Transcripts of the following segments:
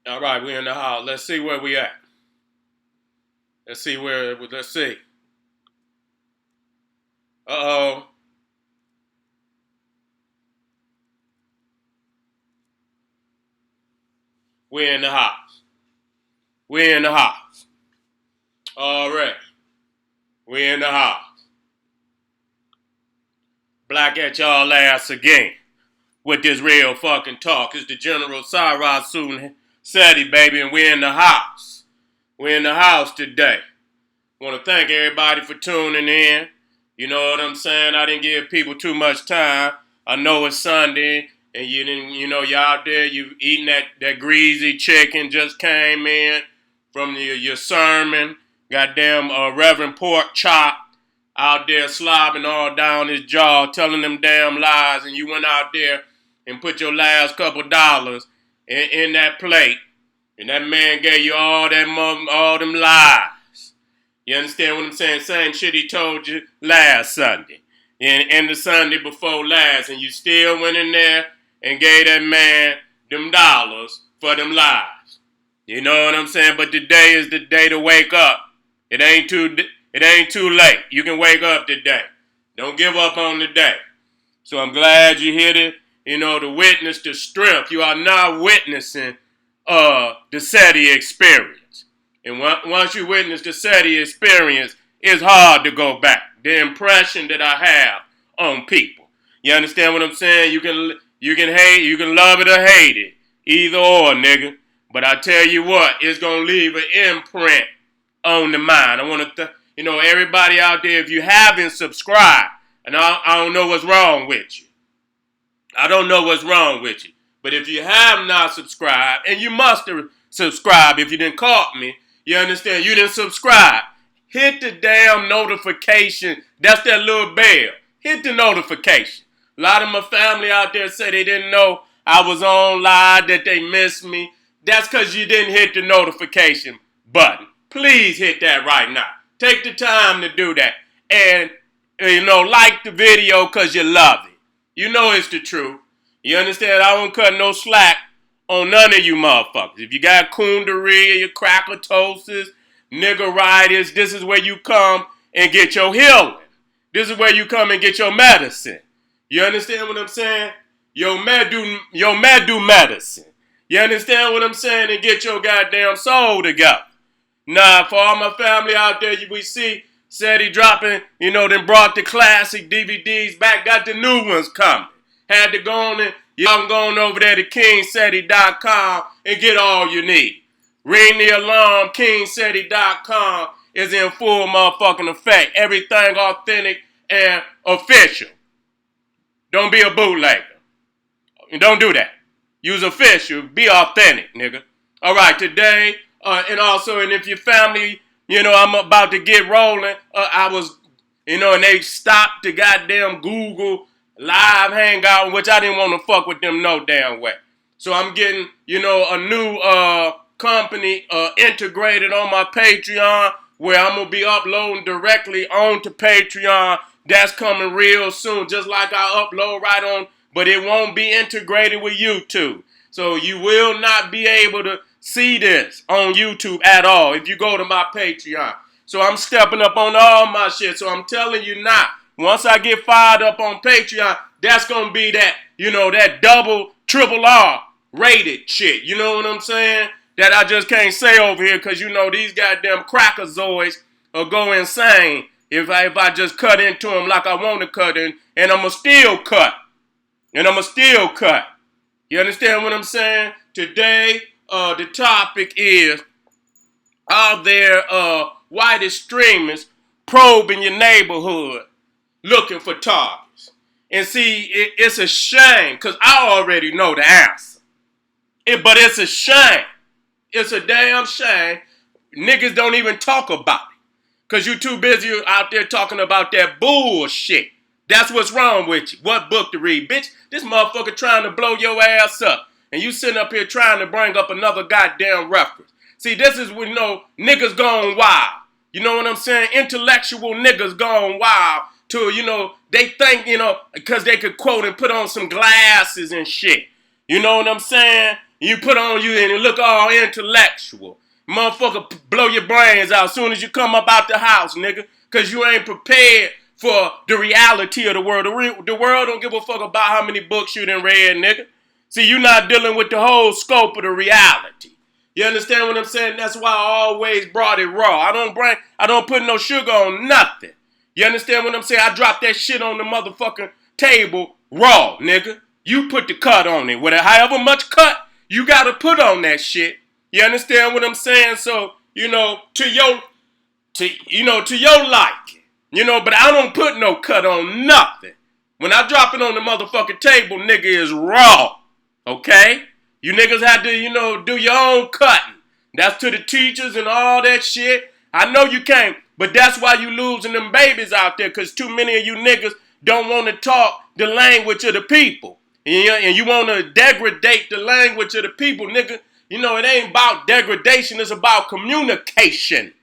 All right, we're in the house. Let's see where we at. Let's see. Uh-oh. We're in the house. We're in the house. All right. We're in the house. Black at y'all ass again with this real fucking talk. It's the General Cyrus Suten Seti, baby, and we're in the house. We're in the house today. Want to thank everybody for tuning in. You know what I'm saying? I didn't give people too much time. I know it's Sunday, and you didn't, you out there, you eating that greasy chicken just came in from your sermon. Goddamn Reverend Pork Chop out there slobbing all down his jaw, telling them damn lies, and you went out there and put your last couple dollars in that plate, and that man gave you all them lies. You understand what I'm saying? Same shit he told you last Sunday and the Sunday before last, and you still went in there and gave that man them dollars for them lies. You know what I'm saying? But today is the day to wake up. It ain't too late. You can wake up today. Don't give up on the day. So I'm glad you hit it. To witness the strength. You are now witnessing the Seti experience. And once you witness the Seti experience, it's hard to go back. The impression that I have on people. You understand what I'm saying? You can hate, you can love it or hate it. Either or, nigga. But I tell you what, it's going to leave an imprint on the mind. I want to, everybody out there, if you haven't subscribed, and I don't know what's wrong with you. I don't know what's wrong with you. But if you have not subscribed, and you must subscribe if you didn't caught me, you understand, you didn't subscribe. Hit the damn notification. That's that little bell. Hit the notification. A lot of my family out there say they didn't know I was on live, that they missed me. That's because you didn't hit the notification button. Please hit that right now. Take the time to do that. And, like the video because you love it. You know it's the truth. You understand? I don't cut no slack on none of you motherfuckers. If you got coonderia, your crackatosis, niggeritis, this is where you come and get your healing. This is where you come and get your medicine. You understand what I'm saying? Your med do medicine. You understand what I'm saying? And get your goddamn soul together. Now, for all my family out there, we see Seti dropping, then brought the classic DVDs back, got the new ones coming. Had to go on and, y'all can go on over there to kingseti.com and get all you need. Ring the alarm, kingseti.com is in full motherfucking effect. Everything authentic and official. Don't be a bootlegger. And don't do that. Use official, be authentic, nigga. All right, today, and if your family, I'm about to get rolling, I was, and they stopped the goddamn Google Live Hangout, which I didn't want to fuck with them no damn way. So I'm getting, a new company integrated on my Patreon, where I'm going to be uploading directly onto Patreon. That's coming real soon, just like I upload right on, but it won't be integrated with YouTube. So you will not be able to see this on YouTube at all if you go to my Patreon. So I'm stepping up on all my shit. So I'm telling you now, once I get fired up on Patreon, that's going to be that, that double, triple R rated shit. You know what I'm saying? That I just can't say over here because, these goddamn crackerzoids will go insane if I just cut into them like I want to cut in, and I'm going to still cut. You understand what I'm saying? Today, the topic is, are there white extremists probing your neighborhood looking for targets? And see, it's a shame, because I already know the answer. But it's a shame. It's a damn shame. Niggas don't even talk about it. Because you too busy out there talking about that bullshit. That's what's wrong with you. What book to read? Bitch, this motherfucker trying to blow your ass up. And you sitting up here trying to bring up another goddamn reference. See, this is when, niggas gone wild. You know what I'm saying? Intellectual niggas gone wild. They think, because they could quote and put on some glasses and shit. You know what I'm saying? You put on you and you look all intellectual. Motherfucker blow your brains out as soon as you come up out the house, nigga. Because you ain't prepared for the reality of the world. The world don't give a fuck about how many books you done read, nigga. See, you're not dealing with the whole scope of the reality. You understand what I'm saying? That's why I always brought it raw. I don't put no sugar on nothing. You understand what I'm saying? I drop that shit on the motherfucking table raw, nigga. You put the cut on it. With however much cut you gotta put on that shit. You understand what I'm saying? So, to your liking. But I don't put no cut on nothing. When I drop it on the motherfucking table, nigga, is raw. Okay? You niggas have to, do your own cutting. That's to the teachers and all that shit. I know you can't, but that's why you losing them babies out there, because too many of you niggas don't want to talk the language of the people. And you want to degrade the language of the people, nigga. It ain't about degradation. It's about communication.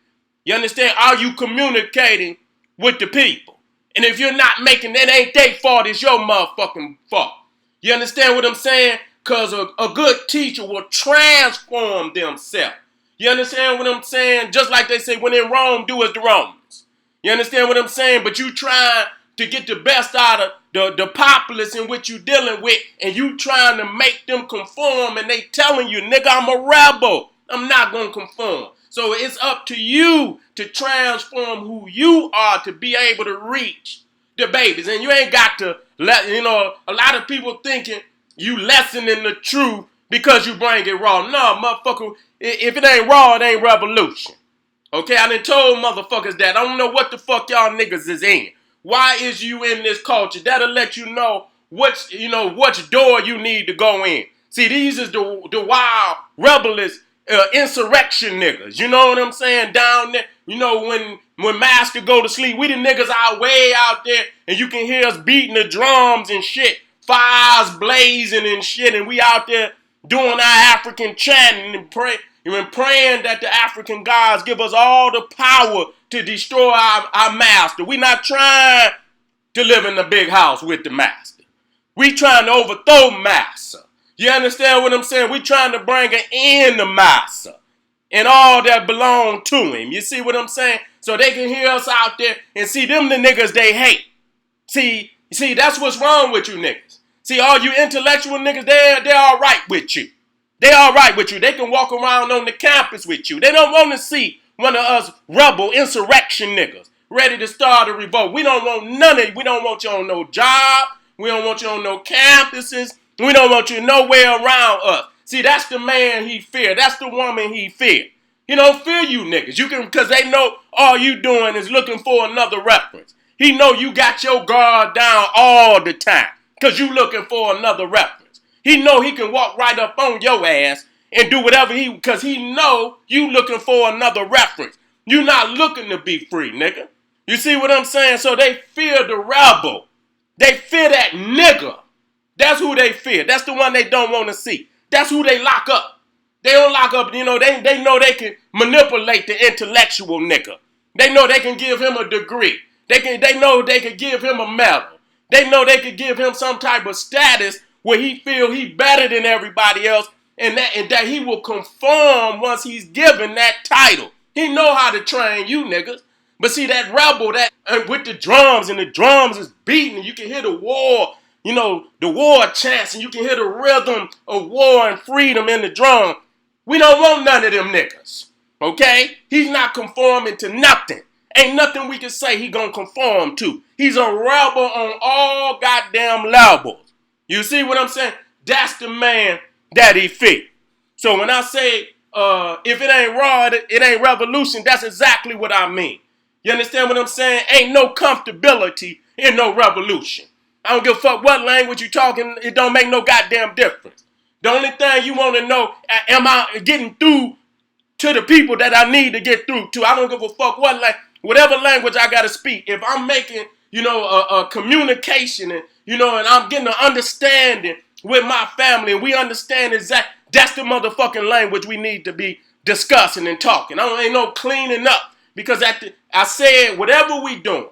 You understand? Are you communicating with the people? And if you're not making that, ain't their fault. It's your motherfucking fault. You understand what I'm saying? Because a good teacher will transform themselves. You understand what I'm saying? Just like they say, when in Rome, do as the Romans. You understand what I'm saying? But you trying to get the best out of the populace in which you dealing with, and you trying to make them conform, and they telling you, nigga, I'm a rebel. I'm not going to conform. So it's up to you to transform who you are to be able to reach the babies. And you ain't got to let, a lot of people thinking you lessening the truth because you bring it raw. No, motherfucker, if it ain't raw, it ain't revolution. Okay, I done told motherfuckers that. I don't know what the fuck y'all niggas is in. Why is you in this culture? That'll let you know which door you need to go in. See, these is the wild, rebellious, insurrection niggas. You know what I'm saying? Down there, when Master go to sleep, we the niggas out way out there, and you can hear us beating the drums and shit, fires blazing and shit, and we out there doing our African chanting and praying that the African gods give us all the power to destroy our master. We not trying to live in the big house with the master. We trying to overthrow master. You understand what I'm saying? We trying to bring an end to master and all that belong to him. You see what I'm saying? So they can hear us out there and see them the niggas they hate. See, that's what's wrong with you niggas. See, all you intellectual niggas, they're all right with you. They all right with you. They can walk around on the campus with you. They don't want to see one of us rebel insurrection niggas ready to start a revolt. We don't want none of you. We don't want you on no job. We don't want you on no campuses. We don't want you nowhere around us. See, that's the man he fear. That's the woman he fear. He don't fear you niggas. Because they know all you doing is looking for another reference. He know you got your guard down all the time because you looking for another reference. He know he can walk right up on your ass and do whatever because he know you looking for another reference. You not looking to be free, nigga. You see what I'm saying? So they fear the rebel. They fear that nigga. That's who they fear. That's the one they don't want to see. That's who they lock up. They don't lock up, they know they can manipulate the intellectual nigga. They know they can give him a degree. They know they can give him a medal. They know they can give him some type of status where he feel he better than everybody else and that he will conform once he's given that title. He know how to train you niggas. But see that rebel that with the drums and the drums is beating and you can hear the war, the war chants and you can hear the rhythm of war and freedom in the drum. We don't want none of them niggas. Okay? He's not conforming to nothing. Ain't nothing we can say he gonna conform to. He's a rebel on all goddamn levels. You see what I'm saying? That's the man that he fear. So when I say, if it ain't raw, it ain't revolution, that's exactly what I mean. You understand what I'm saying? Ain't no comfortability in no revolution. I don't give a fuck what language you talking. It don't make no goddamn difference. The only thing you want to know, am I getting through to the people that I need to get through to? I don't give a fuck whatever language I got to speak. If I'm making, a communication and, and I'm getting an understanding with my family and we understand that's the motherfucking language we need to be discussing and talking. Ain't no cleaning up because I said whatever we doing,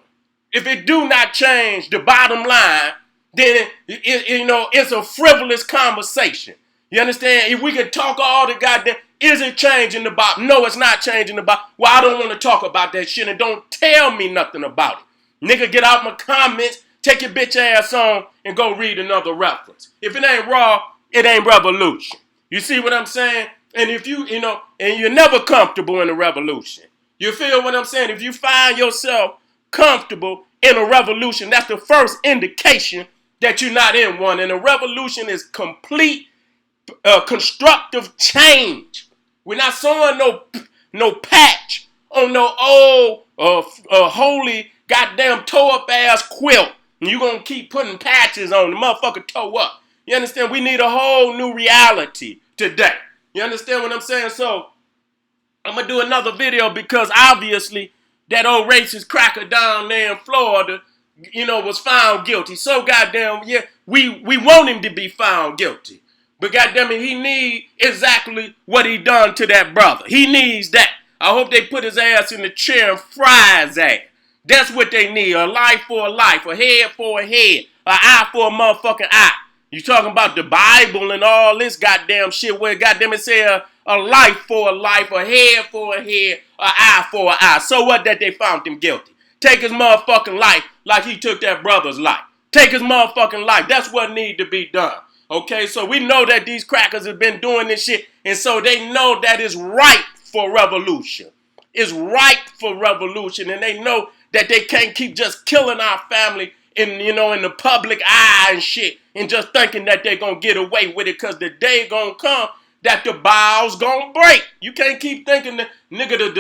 if it do not change the bottom line, then it's a frivolous conversation. You understand? If we could talk all the goddamn, is it changing the Bible? No, it's not changing the Bible. Well, I don't want to talk about that shit and don't tell me nothing about it. Nigga, get out my comments, take your bitch ass on and go read another reference. If it ain't raw, it ain't revolution. You see what I'm saying? And if you know, and you're never comfortable in a revolution. You feel what I'm saying? If you find yourself comfortable in a revolution, that's the first indication that you're not in one. And a revolution is complete constructive change. We're not sewing no patch on no old holy goddamn toe up ass quilt. And you gonna keep putting patches on the motherfucker toe up. You understand? We need a whole new reality today. You understand what I'm saying? So I'm gonna do another video because obviously that old racist cracker down there in Florida, was found guilty. So goddamn, yeah, we want him to be found guilty. But goddamn it, he need exactly what he done to that brother. He needs that. I hope they put his ass in the chair and fry his ass. That's what they need. A life for a life, a head for a head, an eye for a motherfucking eye. You talking about the Bible and all this goddamn shit where goddamn it say a life for a life, a head for a head, an eye for an eye. So what that they found him guilty? Take his motherfucking life like he took that brother's life. Take his motherfucking life. That's what need to be done. Okay, so we know that these crackers have been doing this shit, and so they know that it's ripe for revolution. It's ripe for revolution, and they know that they can't keep just killing our family in the public eye and shit, and just thinking that they're gonna get away with it, because the day gonna come that the bowels gonna break. You can't keep thinking that nigga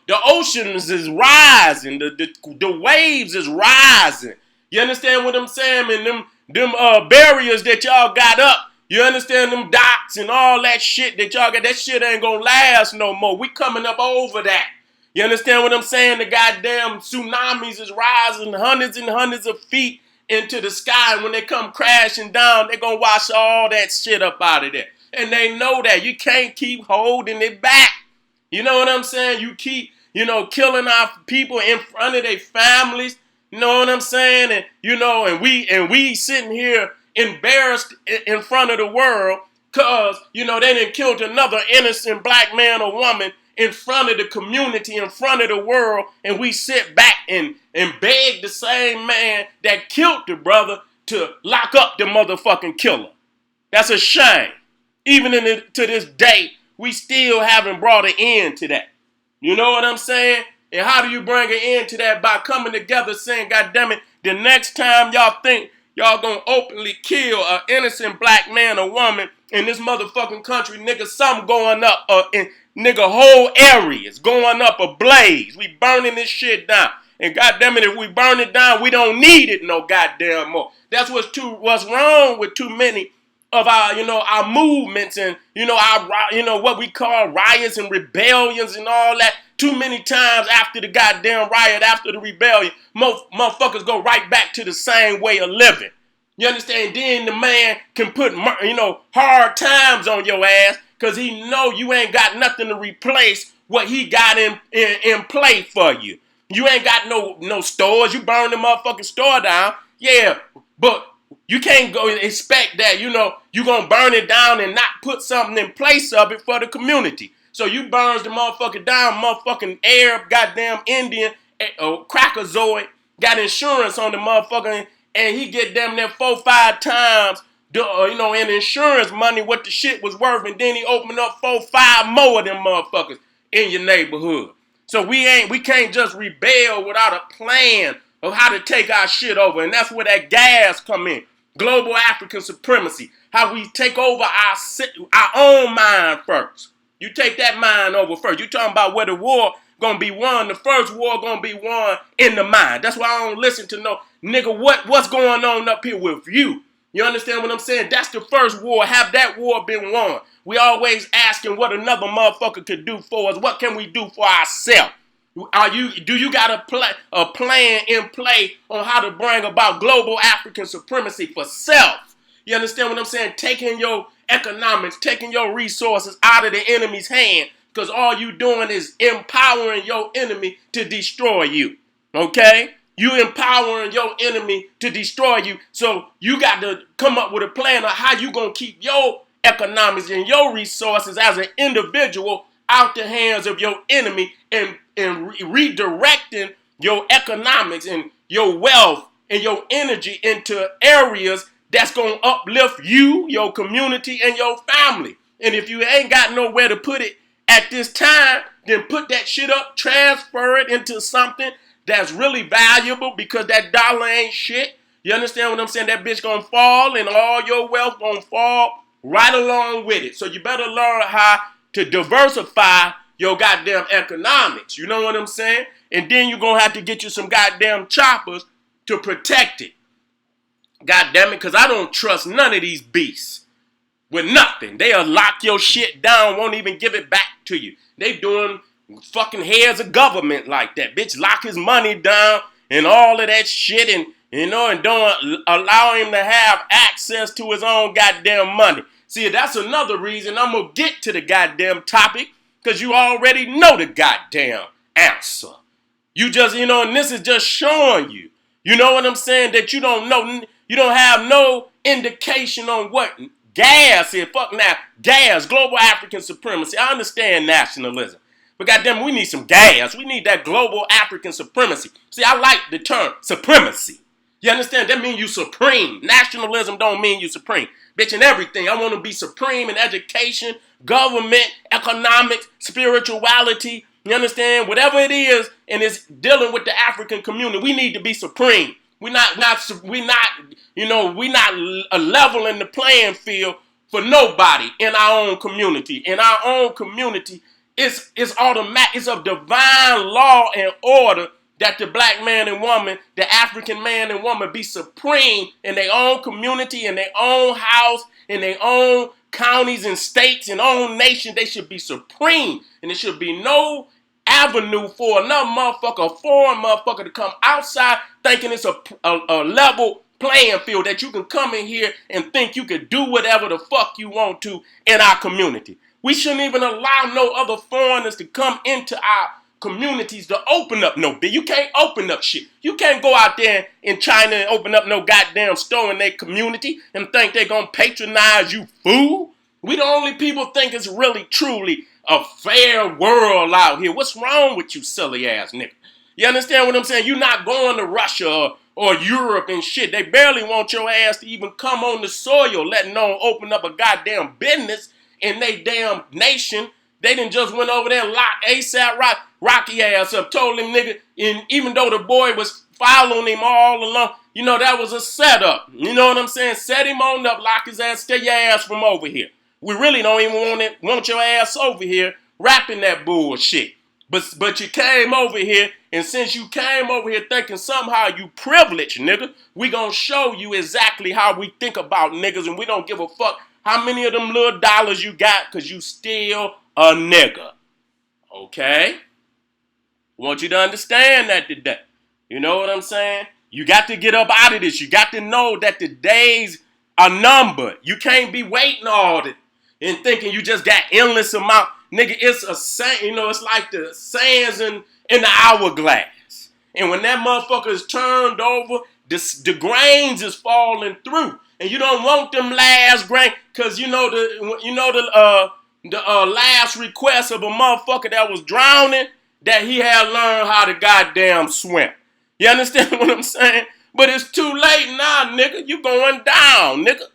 the oceans is rising, the waves is rising. You understand what I'm saying? And them barriers that y'all got up, you understand, them docks and all that shit that y'all got, that shit ain't gonna last no more. We coming up over that. You understand what I'm saying? The goddamn tsunamis is rising hundreds and hundreds of feet into the sky. And when they come crashing down, they're gonna wash all that shit up out of there. And they know that. You can't keep holding it back. You know what I'm saying? You keep, killing our people in front of their families. You know what I'm saying? And we sitting here embarrassed in front of the world because, they done killed another innocent black man or woman in front of the community, in front of the world, and we sit back and beg the same man that killed the brother to lock up the motherfucking killer. That's a shame. Even to this day, we still haven't brought an end to that. You know what I'm saying? And how do you bring an end to that? By coming together saying, God damn it, the next time y'all think y'all gonna openly kill an innocent black man or woman in this motherfucking country, nigga, something going up in nigga whole areas going up ablaze. We burning this shit down. And goddamn it, if we burn it down, we don't need it no goddamn more. That's what's wrong with too many of our, our movements and, our, what we call riots and rebellions and all that. Too many times after the goddamn riot, after the rebellion, motherfuckers go right back to the same way of living. You understand? Then the man can put, hard times on your ass because he know you ain't got nothing to replace what he got in play for you. You ain't got no stores. You burn the motherfucking store down. Yeah, but you can't go and expect that, you going to burn it down and not put something in place of it for the community. So you burns the motherfucker down, motherfucking Arab, goddamn Indian, crackerzoid, got insurance on the motherfucker, and he get damn near 4-5 times, in insurance money what the shit was worth, and then he opened up 4-5 more of them motherfuckers in your neighborhood. So we can't just rebel without a plan of how to take our shit over, and that's where that gas come in. Global African supremacy, how we take over our own mind first. You take that mind over first. You talking about where the war gonna be won. The first war gonna be won in the mind. That's why I don't listen to no nigga what's going on up here with you. You understand what I'm saying? That's the first war. Have that war been won? We always asking what another motherfucker could do for us. What can we do for ourselves? Do you got a plan in play on how to bring about global African supremacy for self? You understand what I'm saying? Taking your economics, taking your resources out of the enemy's hand, because all you doing is empowering your enemy to destroy you. Okay? You empowering your enemy to destroy you. So you got to come up with a plan of how you going to keep your economics and your resources as an individual out the hands of your enemy and redirecting your economics and your wealth and your energy into areas that's going to uplift you, your community, and your family. And if you ain't got nowhere to put it at this time, then put that shit up, transfer it into something that's really valuable, because that dollar ain't shit. You understand what I'm saying? That bitch gonna fall and all your wealth gonna fall right along with it. So you better learn how to diversify your goddamn economics. You know what I'm saying? And then you're gonna have to get you some goddamn choppers to protect it. God damn it, because I don't trust none of these beasts with nothing. They'll lock your shit down, won't even give it back to you. They doing fucking heads of government like that. Bitch, lock his money down and all of that shit, and and don't allow him to have access to his own goddamn money. See, that's another reason I'm gonna get to the goddamn topic, because you already know the goddamn answer. You just, and this is just showing you, you know what I'm saying, that you don't know, you don't have no indication on what gas is. Fuck now, gas, global African supremacy. I understand nationalism, but goddamn, we need some gas. We need that global African supremacy. See, I like the term supremacy. You understand? That means you supreme. Nationalism don't mean you supreme. Bitch, in everything. I want to be supreme in education, government, economics, spirituality. You understand? Whatever it is, and it's dealing with the African community, we need to be supreme. We're not leveling the playing field for nobody in our own community. In our own community, it's automatic. It's of divine law and order that the black man and woman, the African man and woman, be supreme in their own community, in their own house, in their own counties and states and own nation. They should be supreme, and there should be no avenue for another motherfucker, a foreign motherfucker, to come outside thinking it's a level playing field, that you can come in here and think you can do whatever the fuck you want to in our community. We shouldn't even allow no other foreigners to come into our communities to open up no bit. You can't open up shit. You can't go out there in China and open up no goddamn store in their community and think they're gonna patronize you, fool. We the only people think it's really truly a fair world out here. What's wrong with you, silly ass nigga? You understand what I'm saying? You're not going to Russia or Europe and shit. They barely want your ass to even come on the soil, letting alone open up a goddamn business in they damn nation. They done just went over there and locked ASAP Rocky ass up, told him nigga, and even though the boy was following him all along, that was a setup. You know what I'm saying? Set him on up, lock his ass, stay your ass from over here. We really don't even want your ass over here rapping that bullshit. But you came over here, and since you came over here thinking somehow you privileged, nigga, we gonna show you exactly how we think about niggas, and we don't give a fuck how many of them little dollars you got, because you still a nigga. Okay? I want you to understand that today. You know what I'm saying? You got to get up out of this. You got to know that the days are numbered. You can't be waiting all the and thinking you just got endless amount. Nigga, it's a sand, it's like the sands in the hourglass. And when that motherfucker is turned over, the grains is falling through. And you don't want them last grain, because the last request of a motherfucker that was drowning, that he had learned how to goddamn swim. You understand what I'm saying? But it's too late now, nigga. You going down, nigga.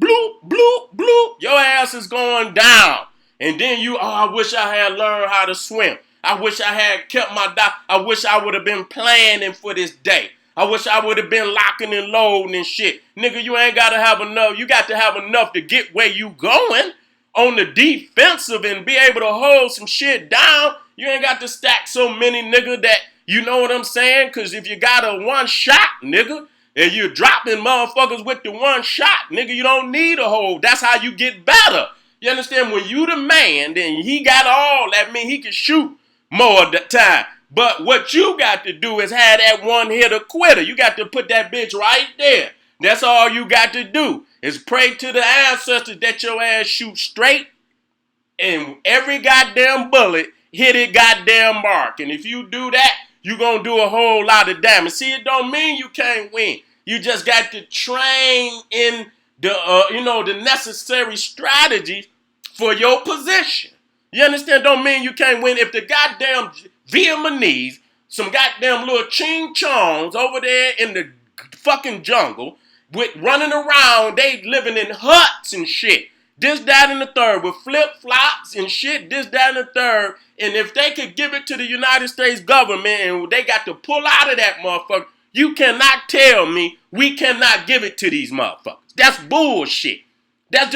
Bloop, bloop, bloop. Your ass is going down. And then I wish I had learned how to swim. I wish I had kept my I wish I would have been planning for this day. I wish I would have been locking and loading and shit. Nigga, you ain't got to have enough. You got to have enough to get where you going on the defensive and be able to hold some shit down. You ain't got to stack so many, nigga, that, you know what I'm saying? Because if you got a one shot, nigga, and you're dropping motherfuckers with the one shot, nigga, you don't need a hold. That's how you get better. You understand? When you the man, then he got all that mean he can shoot more of the time. But what you got to do is have that one hitter quitter. You got to put that bitch right there. That's all you got to do is pray to the ancestors that your ass shoot straight and every goddamn bullet hit it goddamn mark. And if you do that, you gonna do a whole lot of damage. See, it don't mean you can't win. You just got to train in the the necessary strategies for your position. You understand? Don't mean you can't win. If the goddamn Vietnamese, some goddamn little ching chongs over there in the fucking jungle, with running around, they living in huts and shit. This, that, and the third, with flip-flops and shit, this, that, and the third. And if they could give it to the United States government and they got to pull out of that motherfucker, you cannot tell me we cannot give it to these motherfuckers. That's bullshit. That's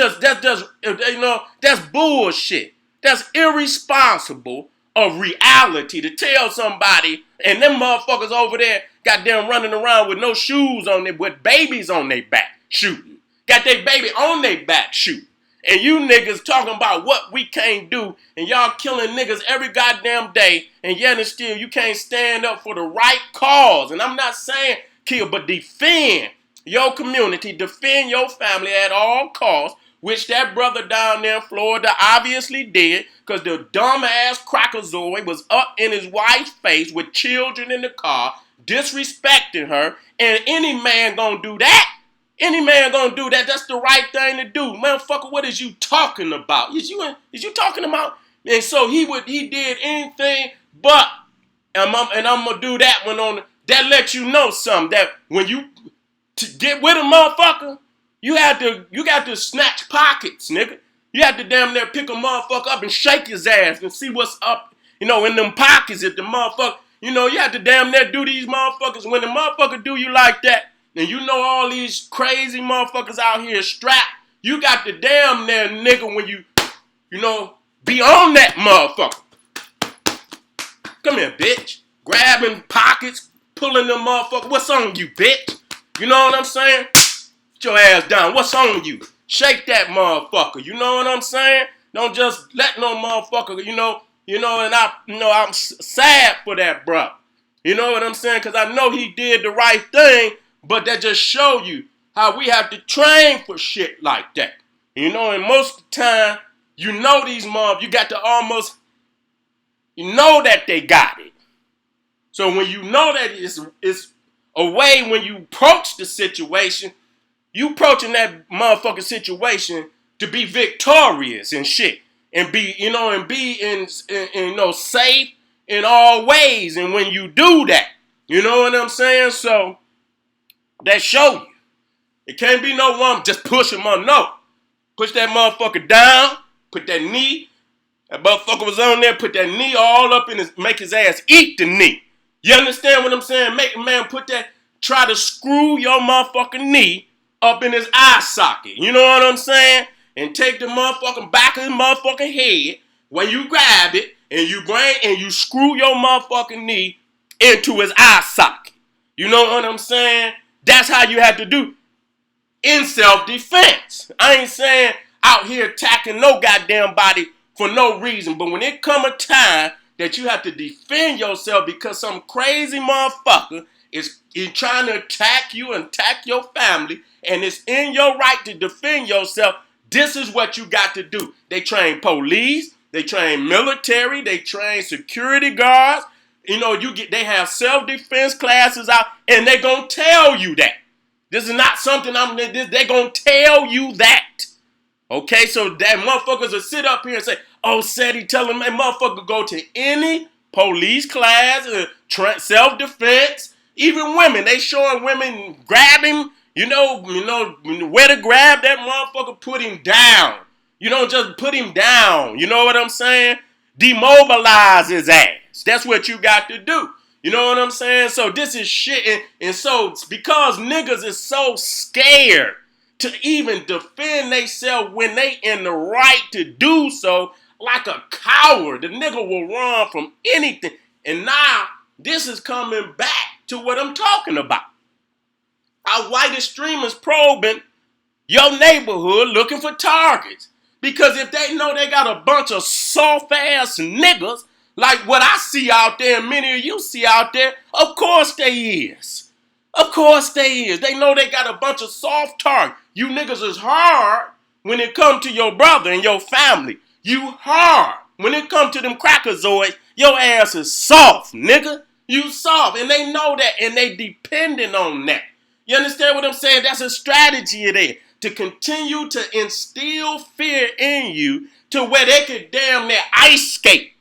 bullshit. That's irresponsible of reality to tell somebody, and them motherfuckers over there goddamn running around with no shoes on them, with babies on their back shooting. Got their baby on their back shooting. And you niggas talking about what we can't do, and y'all killing niggas every goddamn day, and yet and still you can't stand up for the right cause. And I'm not saying kill, but defend your community, defend your family at all costs, which that brother down there in Florida obviously did, because the dumbass crackerzoid was up in his wife's face with children in the car, disrespecting her, and any man gonna do that. Any man gonna do that. That's the right thing to do. Motherfucker, what is you talking about? Is you talking about? And so he did anything but, and I'm gonna do that one on, that lets you know something, that when you get with a motherfucker, you got to snatch pockets, nigga. You have to damn near pick a motherfucker up and shake his ass and see what's up, in them pockets. If the motherfucker, you have to damn near do these motherfuckers. When the motherfucker do you like that, and all these crazy motherfuckers out here strapped, you got to damn near, nigga, when you be on that motherfucker. Come here, bitch. Grabbing pockets, pulling them motherfucker. What's on you, bitch? You know what I'm saying? Put your ass down. What's on you? Shake that motherfucker. You know what I'm saying? Don't just let no motherfucker, and I'm sad for that bro. You know what I'm saying? Because I know he did the right thing, but that just show you how we have to train for shit like that. And most of the time, these motherfuckers, you got to almost, that they got it. So when you know that it's a way when you approach the situation, you approaching that motherfucking situation to be victorious and shit. And be safe in all ways. And when you do that, you know what I'm saying? So that show you. It can't be no one just push him on. No. Push that motherfucker down. Put that knee. That motherfucker was on there. Put that knee all up in make his ass eat the knee. You understand what I'm saying? Make a man try to screw your motherfucking knee up in his eye socket. You know what I'm saying? And take the motherfucking back of his motherfucking head when you grab it and you screw your motherfucking knee into his eye socket. You know what I'm saying? That's how you have to do in self-defense. I ain't saying out here attacking no goddamn body for no reason, but when it come a time that you have to defend yourself because some crazy motherfucker is trying to attack you and attack your family, and it's in your right to defend yourself, this is what you got to do. They train police, they train military, they train security guards. They have self-defense classes out, and they gonna tell you that. This is not something they gonna tell you that. Okay, so that motherfuckers will sit up here and say, oh, Seti, tell them that motherfucker go to any police class, self-defense, even women. They showing women grabbing, where to grab that motherfucker, put him down. You don't just put him down. You know what I'm saying? Demobilize his ass. That's what you got to do. You know what I'm saying? So this is shit. And so because niggas is so scared to even defend themselves when they in the right to do so, like a coward, the nigga will run from anything. And now this is coming back to what I'm talking about. Our white extremists probing your neighborhood looking for targets. Because if they know they got a bunch of soft-ass niggas, like what I see out there and many of you see out there, of course they is. Of course they is. They know they got a bunch of soft targets. You niggas is hard when it come to your brother and your family. You hard. When it come to them crackerzoids, your ass is soft, nigga. You soft. And they know that, and they depending on that. You understand what I'm saying? That's a strategy there to continue to instill fear in you to where they could damn near ice skate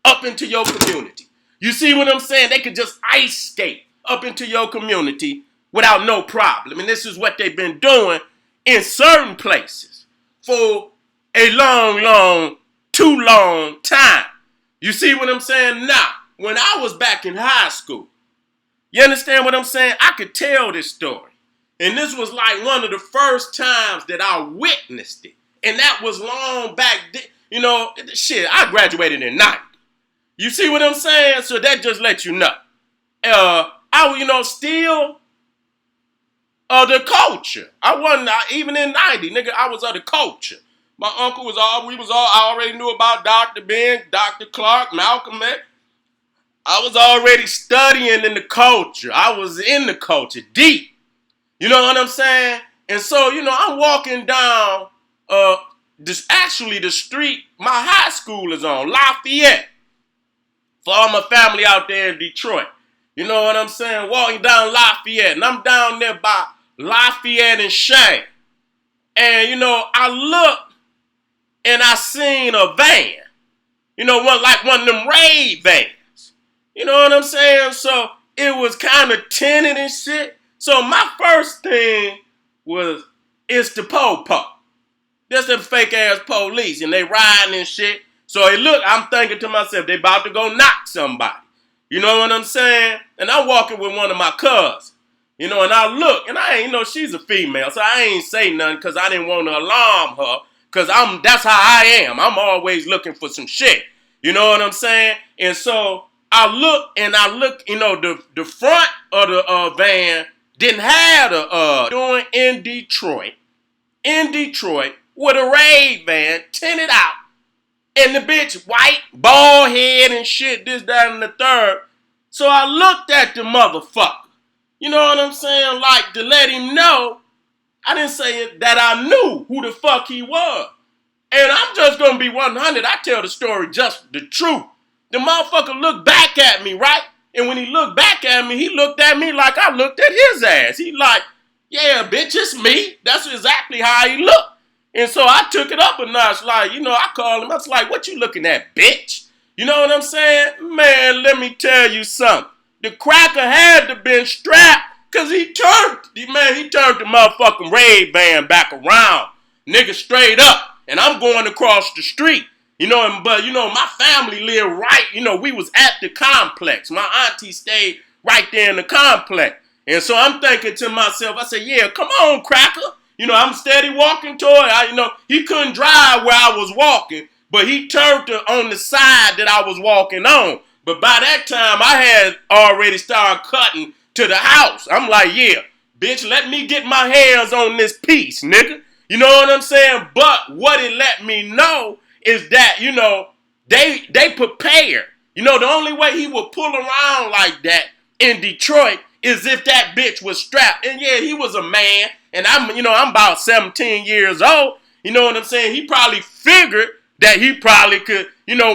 up into your community. You see what I'm saying? They could just ice skate up into your community without no problem. And this is what they've been doing in certain places for a too long time. You see what I'm saying? Now, when I was back in high school, you understand what I'm saying? I could tell this story. And this was like one of the first times that I witnessed it. And that was long back then. You know, shit, I graduated in 90. You see what I'm saying? So that just lets you know. Still the culture. I wasn't, even in 90, nigga, I was of the culture. My uncle was I already knew about Dr. Ben, Dr. Clark, Malcolm X. I was already studying in the culture. I was in the culture, deep. You know what I'm saying? And so, I'm walking down the street my high school is on, Lafayette. For all my family out there in Detroit. You know what I'm saying? Walking down Lafayette. And I'm down there by Lafayette and Shane. And, I looked and I seen a van. One of them raid vans. You know what I'm saying? So it was kind of tinted and shit. So my first thing was, it's the po-po. That's the fake ass police. And they riding and shit. So I'm thinking to myself, they about to go knock somebody. You know what I'm saying? And I'm walking with one of my cousins. And I look, and I ain't, she's a female, so I ain't say nothing because I didn't want to alarm her. Because that's how I am. I'm always looking for some shit. You know what I'm saying? And so I look, the front of the van didn't have doing in Detroit with a raid van tinted out. And the bitch white, bald head and shit, this, that, and the third. So I looked at the motherfucker. You know what I'm saying? Like, to let him know, I didn't say it, that I knew who the fuck he was. And I'm just going to be 100. I tell the story just the truth. The motherfucker looked back at me, right? And when he looked back at me, he looked at me like I looked at his ass. He like, yeah, bitch, it's me. That's exactly how he looked. And so I took it up a notch, like, I called him. I was like, what you looking at, bitch? You know what I'm saying? Man, let me tell you something. The cracker had to been strapped because he turned the motherfucking raid van back around. Nigga, straight up. And I'm going across the street. But my family lived right. We was at the complex. My auntie stayed right there in the complex. And so I'm thinking to myself, I said, yeah, come on, cracker. I'm steady walking toward it. He couldn't drive where I was walking, but he turned on the side that I was walking on. But by that time, I had already started cutting to the house. I'm like, yeah, bitch, let me get my hands on this piece, nigga. You know what I'm saying? But what it let me know is that, they prepared. The only way he would pull around like that in Detroit is if that bitch was strapped. And yeah, he was a man. And I'm about 17 years old. You know what I'm saying? He probably figured that he probably could,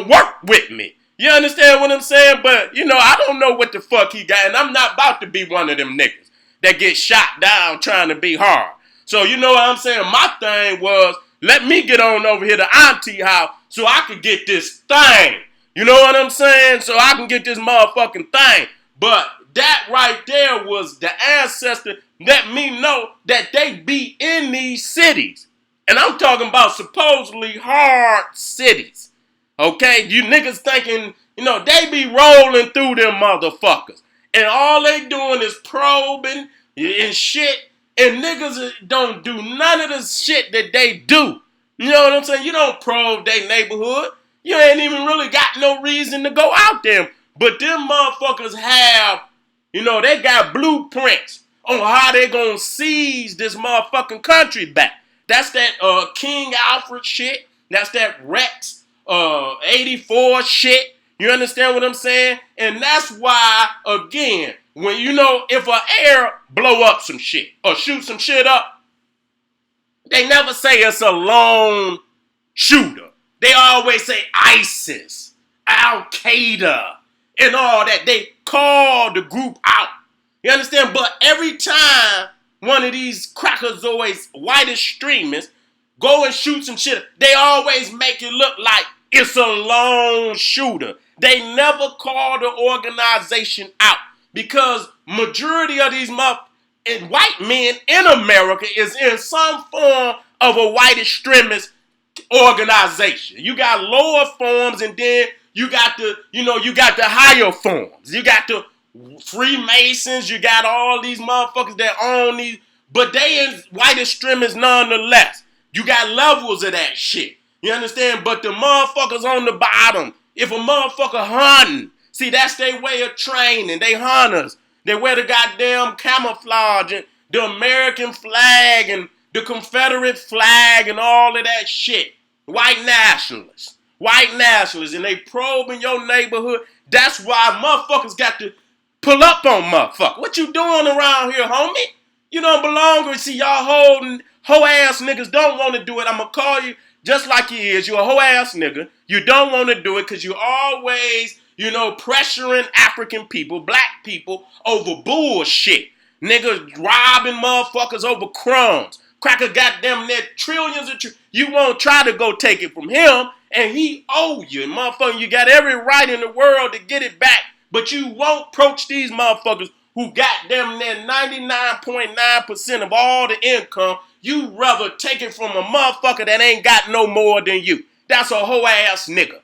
work with me. You understand what I'm saying? But, I don't know what the fuck he got. And I'm not about to be one of them niggas that get shot down trying to be hard. So, you know what I'm saying? My thing was, let me get on over here to auntie house so I could get this thing. You know what I'm saying? So I can get this motherfucking thing. But that right there was the ancestor let me know that they be in these cities. And I'm talking about supposedly hard cities. Okay? You niggas thinking, they be rolling through them motherfuckers. And all they doing is probing and shit. And niggas don't do none of the shit that they do. You know what I'm saying? You don't probe their neighborhood. You ain't even really got no reason to go out there. But them motherfuckers have, they got blueprints on how they gonna seize this motherfucking country back. That's that King Alfred shit. That's that Rex 84 shit. You understand what I'm saying? And that's why, again, when if an air blow up some shit or shoot some shit up, they never say it's a lone shooter. They always say ISIS, Al-Qaeda. and all that. They call the group out. You understand? But every time one of these crackerzoids, white extremists, go and shoot some shit, they always make it look like it's a lone shooter. They never call the organization out because majority of these white men in America is in some form of a white extremist organization. You got lower forms, and then you got the higher forms. You got the Freemasons. You got all these motherfuckers that own these, but they is white extremists nonetheless. You got levels of that shit. You understand? But the motherfuckers on the bottom, if a motherfucker hunting, see, that's their way of training. They hunters. They wear the goddamn camouflage and the American flag and the Confederate flag and all of that shit. White nationalists. White nationalists. And they probe in your neighborhood. That's why motherfuckers got to pull up on motherfuckers. What you doing around here, homie? You don't belong here. See, y'all holding hoe-ass niggas don't want to do it. I'm going to call you just like you is. You a hoe-ass nigga. You don't want to do it because you always, pressuring African people, black people, over bullshit. Niggas robbing motherfuckers over crumbs. Cracker goddamn near trillions of you won't try to go take it from him, and he owe you. Motherfucker, you got every right in the world to get it back, but you won't approach these motherfuckers who got them near 99.9% of all the income. You rather take it from a motherfucker that ain't got no more than you. That's a hoe ass nigga.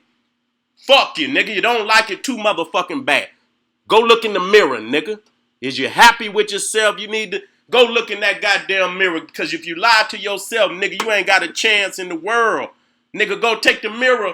Fuck you, nigga. You don't like it too motherfucking bad. Go look in the mirror, nigga. Is you happy with yourself? You need to go look in that goddamn mirror, because if you lie to yourself, nigga, you ain't got a chance in the world. Nigga, go take the mirror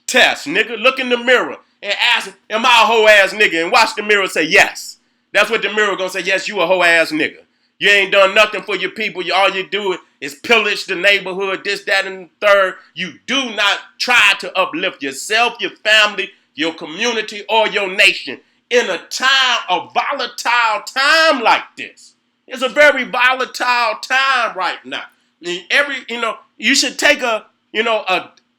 test, nigga. Look in the mirror and ask, am I a hoe ass nigga? And watch the mirror say yes. That's what the mirror gonna say. Yes, you a hoe ass nigga. You ain't done nothing for your people. All you do is pillage the neighborhood, this, that, and the third. You do not try to uplift yourself, your family, your community, or your nation in a volatile time like this. It's a very volatile time right now. You should take at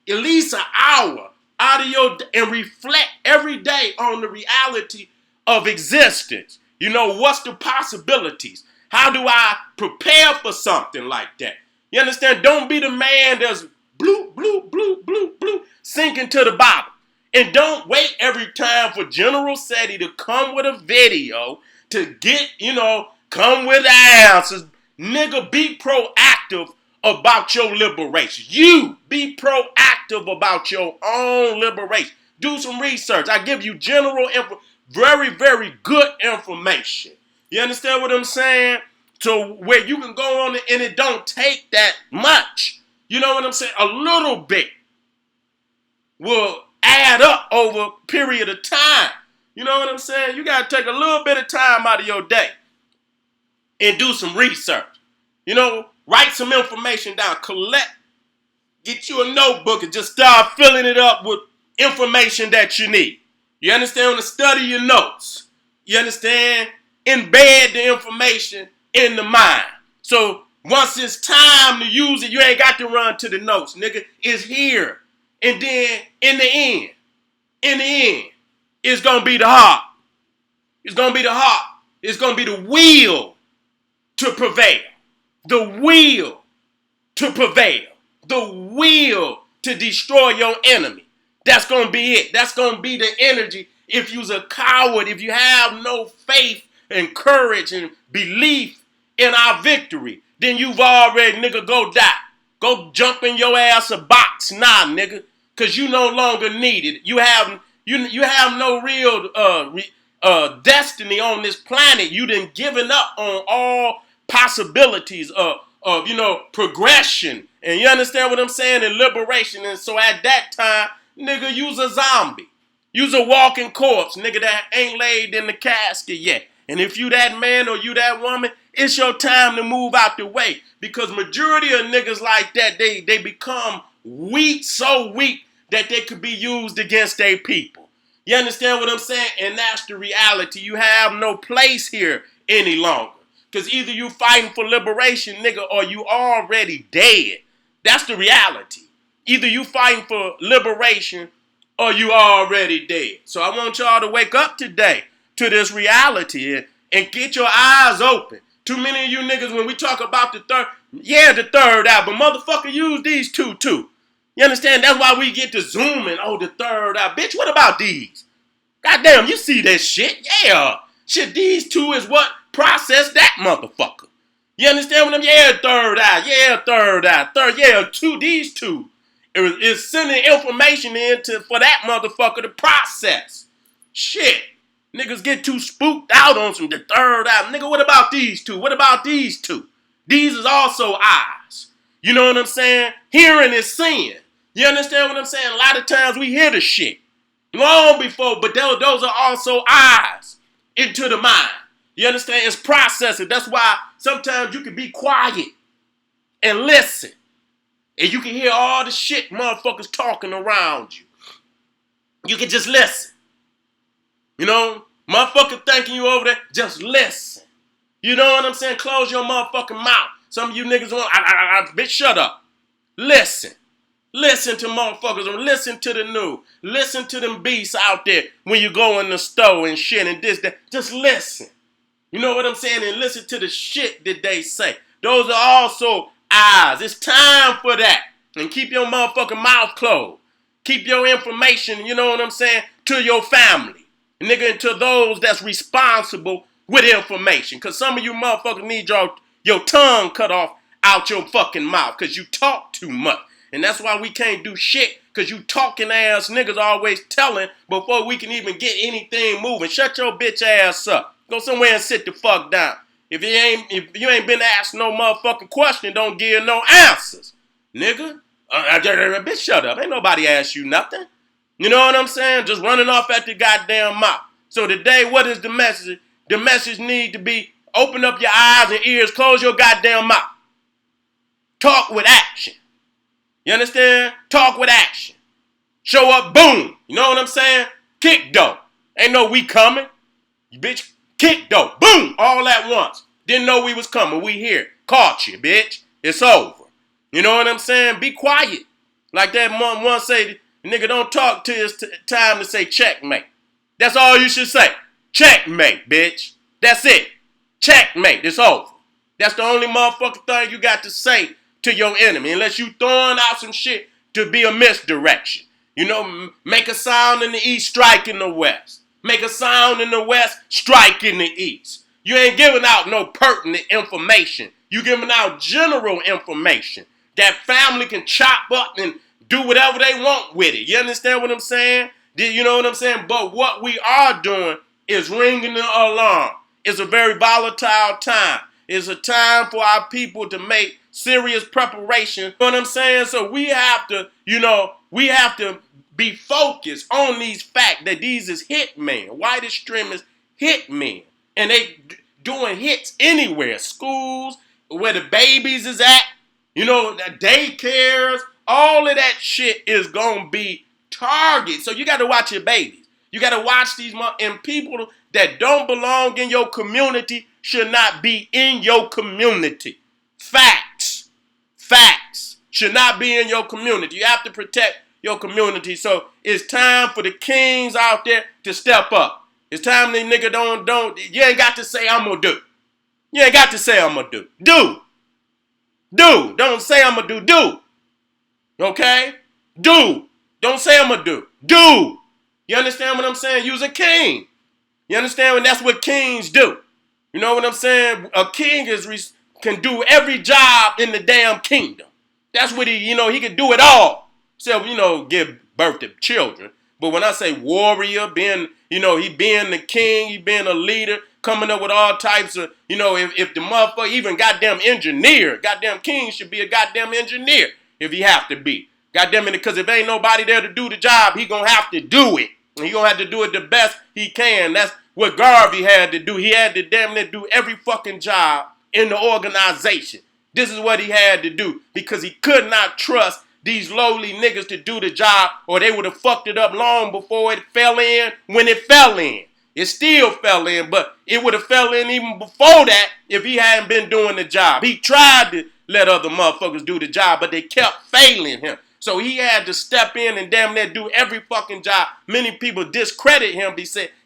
least an hour out of and reflect every day on the reality of existence. What's the possibilities? How do I prepare for something like that? You understand? Don't be the man that's bloop, bloop, bloop, bloop, bloop, sinking to the bottom. And don't wait every time for General Seti to come with a video to get, come with answers. Nigga, be proactive about your liberation. You be proactive about your own liberation. Do some research. I give you very, very good information. You understand what I'm saying? So where you can go on and it don't take that much. You know what I'm saying? A little bit will add up over a period of time. You know what I'm saying? You got to take a little bit of time out of your day and do some research. Write some information down. Get you a notebook and just start filling it up with information that you need. You understand? To study your notes. You understand? Embed the information in the mind. So once it's time to use it, you ain't got to run to the notes, nigga. It's here. And then in the end, it's going to be the heart. It's going to be the heart. It's going to be the will to prevail. The will to prevail. The will to destroy your enemy. That's going to be it. That's going to be the energy. If you's a coward, if you have no faith and courage and belief in our victory, then you've already, nigga, go die. Go jump in your ass a box now, nigga, because you no longer need it. You have no real destiny on this planet. You done given up on all possibilities of progression. And you understand what I'm saying? And liberation. And so at that time, nigga, you's a zombie. You's a walking corpse, nigga, that ain't laid in the casket yet. And if you that man or you that woman, it's your time to move out the way. Because majority of niggas like that, they become weak, so weak that they could be used against their people. You understand what I'm saying? And that's the reality. You have no place here any longer. Because either you fighting for liberation, nigga, or you already dead. That's the reality. Either you fighting for liberation or you already dead. So I want y'all to wake up today to this reality and get your eyes open. Too many of you niggas, when we talk about the third eye, but motherfucker, use these two too. You understand? That's why we get to zooming. Oh, the third eye. Bitch, what about these? Goddamn, you see that shit? Yeah. Shit, these two is what process that motherfucker. You understand what I'm saying? Yeah, third eye. Yeah, third eye. These two. It's sending information for that motherfucker to process. Shit. Niggas get too spooked out on some the third eye. Nigga, what about these two? What about these two? These is also eyes. You know what I'm saying? Hearing is seeing. You understand what I'm saying? A lot of times we hear the shit long before, but those are also eyes into the mind. You understand? It's processing. That's why sometimes you can be quiet and listen. And you can hear all the shit motherfuckers talking around you. You can just listen. You know? Motherfucker thanking you over there, just listen. You know what I'm saying? Close your motherfucking mouth. Some of you niggas want, bitch, shut up. Listen. Listen to motherfuckers and listen to the news. Listen to them beasts out there when you go in the store and shit and this, that. Just listen. You know what I'm saying? And listen to the shit that they say. Those are also eyes. It's time for that. And keep your motherfucking mouth closed. Keep your information, you know what I'm saying, to your family. Nigga, and to those that's responsible with information. Because some of you motherfuckers need your tongue cut off out your fucking mouth. Because you talk too much. And that's why we can't do shit. Because you talking ass niggas always telling before we can even get anything moving. Shut your bitch ass up. Go somewhere and sit the fuck down. If you ain't been asked no motherfucking question, don't give no answers. Nigga. Bitch, shut up. Ain't nobody asked you nothing. You know what I'm saying? Just running off at the goddamn mouth. So today, what is the message? The message need to be open up your eyes and ears, close your goddamn mouth. Talk with action. You understand? Talk with action. Show up, boom. You know what I'm saying? Kick though. Ain't no we coming. You bitch, kick though. Boom. All at once. Didn't know we was coming. We here. Caught you, bitch. It's over. You know what I'm saying? Be quiet. Like that one say, nigga, don't talk till it's time to say checkmate. That's all you should say. Checkmate, bitch. That's it. Checkmate. It's over. That's the only motherfucking thing you got to say to your enemy. Unless you throwing out some shit to be a misdirection. You know, make a sound in the east, strike in the west. Make a sound in the west, strike in the east. You ain't giving out no pertinent information. You giving out general information that family can chop up and do whatever they want with it. You understand what I'm saying? You know what I'm saying? But what we are doing is ringing the alarm. It's a very volatile time. It's a time for our people to make serious preparation. You know what I'm saying? So we have to, we have to be focused on these facts that these is hitmen, white extremists hitmen. And they doing hits anywhere. Schools, where the babies is at, the daycares, all of that shit is going to be targeted. So you got to watch your babies. You got to watch these, and people that don't belong in your community should not be in your community. Facts should not be in your community. You have to protect your community. So it's time for the kings out there to step up. It's time the nigga you ain't got to say I'm gonna do. You ain't got to say I'm gonna do. Do. Don't say I'm gonna do. Okay? Do. Don't say I'm gonna do. Do. You understand what I'm saying? You's a king. You understand? And that's what kings do. You know what I'm saying? A king can do every job in the damn kingdom. That's what he can do it all. So, give birth to children. But when I say warrior, being the king, he being a leader, coming up with all types of, if the motherfucker, even goddamn engineer, goddamn king should be a goddamn engineer if he have to be. Goddamn it, because if ain't nobody there to do the job, he gonna have to do it. And he gonna have to do it the best he can. That's what Garvey had to do. He had to damn near do every fucking job in the organization. This is what he had to do because he could not trust these lowly niggas to do the job, or they would have fucked it up long before it fell in when it fell in. It still fell in, but it would have fell in even before that if he hadn't been doing the job. He tried to let other motherfuckers do the job, but they kept failing him. So he had to step in and damn near do every fucking job. Many people discredit him,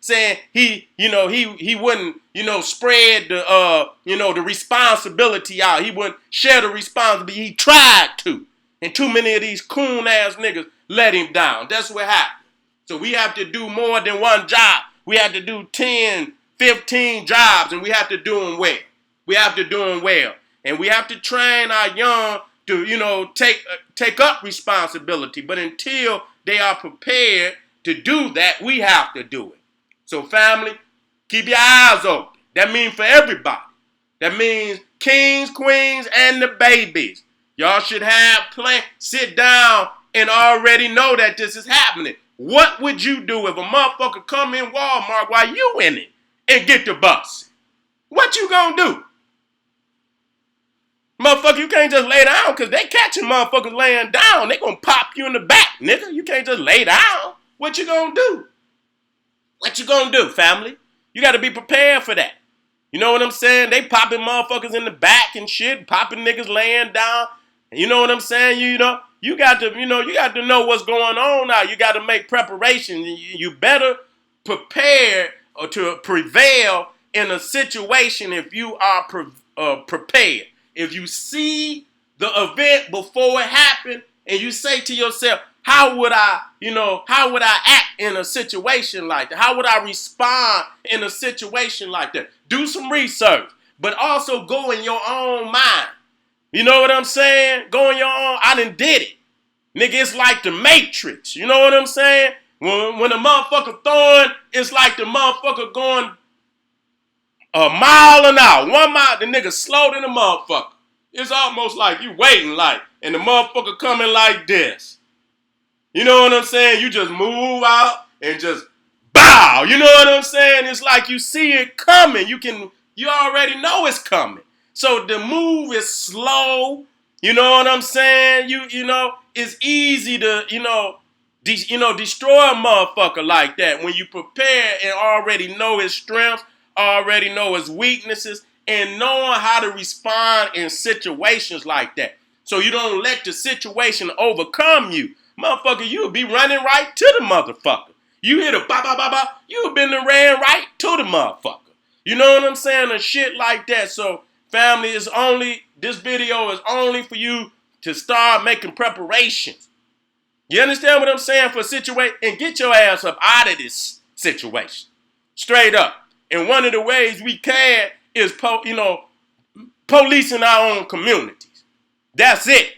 saying he wouldn't, spread the, the responsibility out. He wouldn't share the responsibility. He tried to. And too many of these coon-ass niggas let him down. That's what happened. So we have to do more than one job. We have to do 10, 15 jobs, and we have to do them well. We have to do them well. And we have to train our young to, take up responsibility. But until they are prepared to do that, we have to do it. So family, keep your eyes open. That means for everybody. That means kings, queens, and the babies. Y'all should sit down and already know that this is happening. What would you do if a motherfucker come in Walmart while you in it and get the bus? What you gonna do? Motherfucker, you can't just lay down because they catching motherfuckers laying down. They gonna pop you in the back, nigga. You can't just lay down. What you gonna do? What you gonna do, family? You gotta be prepared for that. You know what I'm saying? They popping motherfuckers in the back and shit, popping niggas laying down. You know what I'm saying? You got to know what's going on now. You got to make preparation. You better prepare or to prevail in a situation if you are prepared. If you see the event before it happened and you say to yourself, how would I act in a situation like that? How would I respond in a situation like that? Do some research, but also go in your own mind. You know what I'm saying? Go in your own. I done did it. Nigga, it's like the Matrix. You know what I'm saying? When a motherfucker throwing, it's like the motherfucker going a mile an hour. 1 mile, the nigga slow than the motherfucker. It's almost like you waiting like, and the motherfucker coming like this. You know what I'm saying? You just move out and just bow. You know what I'm saying? It's like you see it coming. You already know it's coming. So the move is slow. You know what I'm saying? It's easy to, destroy a motherfucker like that when you prepare and already know his strengths, already know his weaknesses, and knowing how to respond in situations like that. So you don't let the situation overcome you. Motherfucker, you'll be running right to the motherfucker. You hit a ba-ba-ba-ba, you've been ran right to the motherfucker. You know what I'm saying? And shit like that. So family, this video is only for you to start making preparations. You understand what I'm saying? For a situation, and get your ass up out of this situation. Straight up. And one of the ways we can is, policing our own communities. That's it.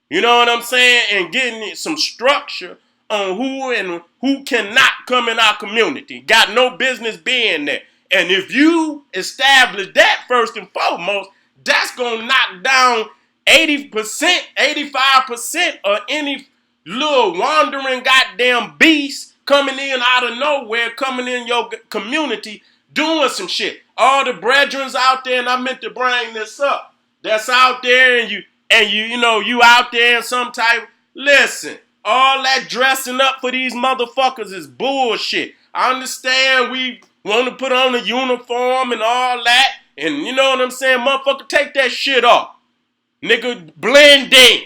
You know what I'm saying? And getting some structure on who cannot come in our community. Got no business being there. And if you establish that first and foremost, that's going to knock down 80%, 85% of any little wandering goddamn beast coming in out of nowhere, coming in your community, doing some shit. All the brethrens out there, and I meant to bring this up, that's out there, and you out there in some type, listen, all that dressing up for these motherfuckers is bullshit. I understand we want to put on a uniform and all that, and you know what I'm saying, motherfucker, take that shit off. Nigga, blend in.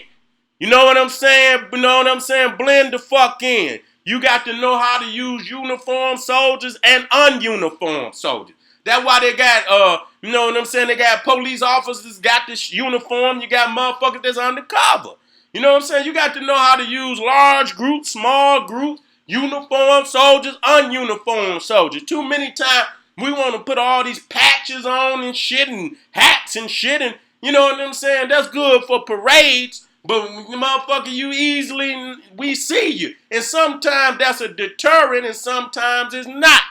You know what I'm saying? Blend the fuck in. You got to know how to use uniformed soldiers and ununiformed soldiers. That's why they got, they got police officers got this uniform. You got motherfuckers that's undercover. You know what I'm saying? You got to know how to use large groups, small groups, uniformed soldiers, ununiformed soldiers. Too many times we want to put all these patches on and shit and hats and shit, and you know what I'm saying? That's good for parades, but motherfucker, we see you. And sometimes that's a deterrent and sometimes it's not.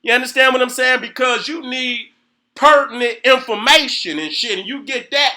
You understand what I'm saying? Because you need pertinent information and shit, and you get that,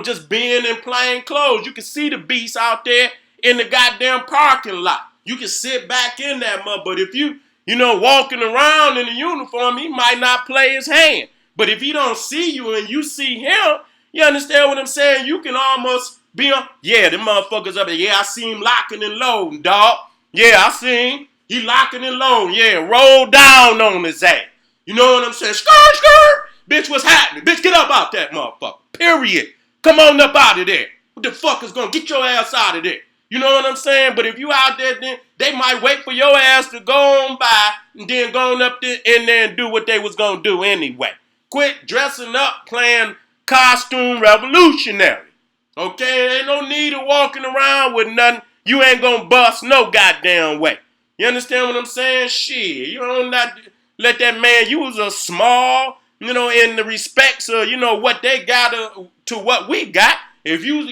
just being in plain clothes. You can see the beast out there in the goddamn parking lot. You can sit back in that mother, but if you walking around in a uniform, he might not play his hand. But if he don't see you and you see him, you understand what I'm saying? You can almost be on, yeah, them motherfuckers up there. Yeah, I see him locking and loading, dog. Yeah, I see him. He locking and loading. Yeah, roll down on his ass. You know what I'm saying? Skirt, skirt. Bitch, what's happening? Bitch, get up out that motherfucker. Period. Come on up out of there. What the fuck is going to get your ass out of there? You know what I'm saying? But if you out there, then they might wait for your ass to go on by and then go on up there in there and do what they was going to do anyway. Quit dressing up playing costume revolutionary. Okay? Ain't no need of walking around with nothing. You ain't going to bust no goddamn way. You understand what I'm saying? Shit. You don't not let that man use a small, in the respects of, what they got to what we got. If you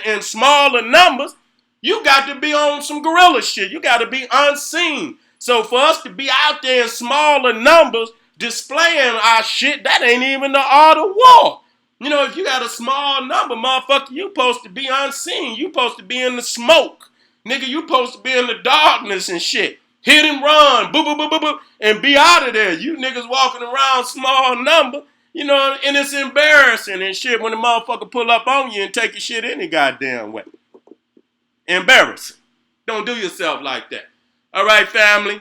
in smaller numbers, you got to be on some guerrilla shit. You got to be unseen. So for us to be out there in smaller numbers displaying our shit, that ain't even the art of war. If you got a small number, motherfucker, you supposed to be unseen. You supposed to be in the smoke. Nigga, you supposed to be in the darkness and shit. Hit and run, boo, boo, boo, boo, boo, and be out of there. You niggas walking around small number, and it's embarrassing and shit when the motherfucker pull up on you and take your shit any goddamn way. Embarrassing. Don't do yourself like that. All right, family.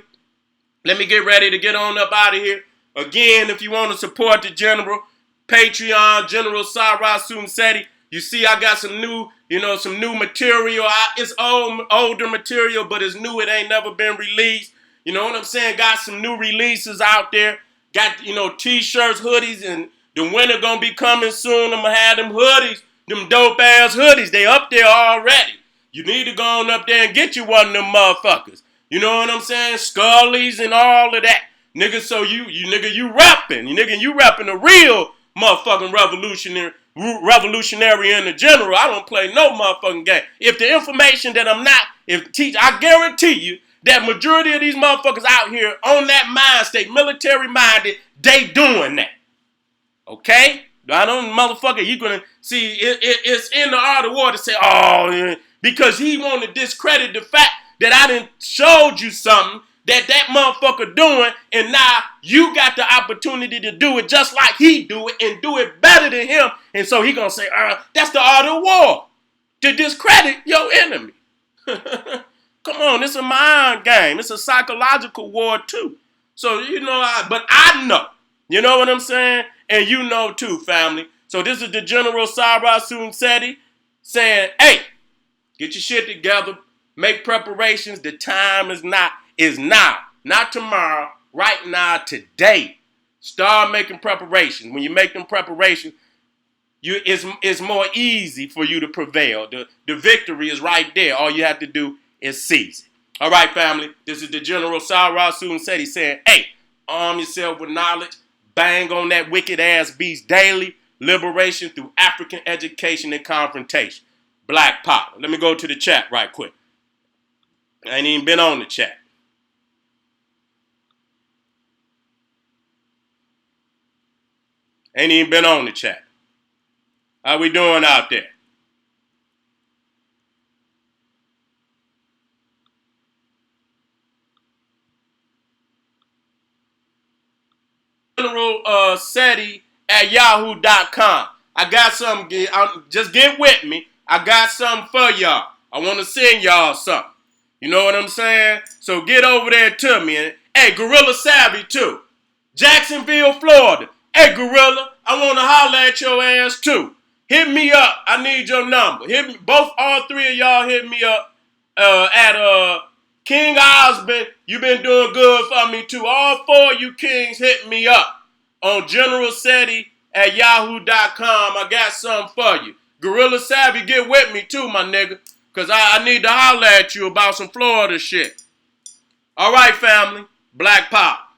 Let me get ready to get on up out of here. Again, if you want to support the General, Patreon, General Suten Seti. You see, I got some new material. It's older material, but it's new. It ain't never been released. You know what I'm saying? Got some new releases out there. Got, t-shirts, hoodies, and the winter gonna be coming soon. I'm gonna have them hoodies, them dope-ass hoodies. They up there already. You need to go on up there and get you one of them motherfuckers. You know what I'm saying? Scullies and all of that. Nigga, so you repping. You repping a real motherfucking revolutionary in the general. I don't play no motherfucking game. If the information that I guarantee you that majority of these motherfuckers out here on that mind state, military minded, they doing that. Okay? I don't, motherfucker, you gonna see, it's in the art of war to say, oh, because he want to discredit the fact that I done showed you something that motherfucker doing, and now you got the opportunity to do it just like he do it and do it better than him. And so he gonna say, that's the art of war, to discredit your enemy. Come on, it's a mind game. It's a psychological war too. So, but I know. You know what I'm saying? And you know too, family. So this is the General Suten Seti saying, hey, get your shit together. Make preparations. The time is now. Not tomorrow. Right now, today. Start making preparations. When you make them preparations, it's more easy for you to prevail. The victory is right there. All you have to do is seize it. All right, family. This is the General Suten Seti saying, hey, arm yourself with knowledge. Bang on that wicked ass beast daily. Liberation through African education and confrontation. Black Power. Let me go to the chat right quick. I ain't even been on the chat. Ain't even been on the chat. How we doing out there? General Seti at yahoo.com. I got something. Just get with me. I got something for y'all. I want to send y'all something. You know what I'm saying? So get over there to me. And, hey, Gorilla Savvy too. Jacksonville, Florida. Hey, Gorilla, I want to holler at your ass too. Hit me up. I need your number. Hit me. All three of y'all hit me up at King Osmond. You been doing good for me too. All four of you kings hit me up on General Seti at yahoo.com. I got something for you. Gorilla Savvy, get with me too, my nigga. Because I need to holler at you about some Florida shit. All right, family. Black Pop.